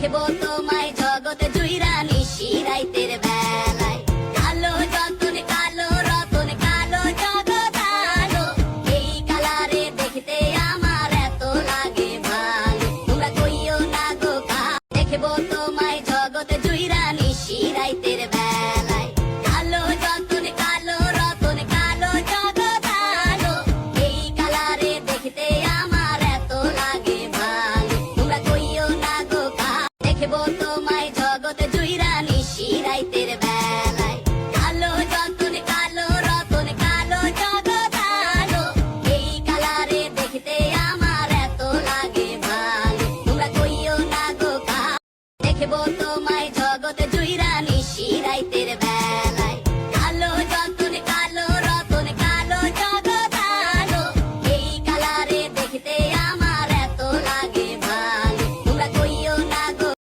দেখবো তোমায় জগতে জুইরা নিশি রাইতের বেলায়। কালো যতন কালো রতন কালো জগৎ আলো, এই কালারে দেখতে আমার এত লাগে ভালো। তোমরা কইও না গো দেখবো তোমায় জগতে জুইরা নিশি রাইতের বেলায়। কালো যতন কালো রতন কালো জগৎ আলো, এই কালারে দেখতে আমার এত লাগে ভালো। তোমরা কইও না গো দেখবো তোমায় জগতে জুইরা নিশি রাইতের বেলায়। কালো যতন কালো রতন কালো জগৎ আলো, এই কালারে দেখতে আমার এত লাগে ভালো। তোমরা কইও না গো দেখবো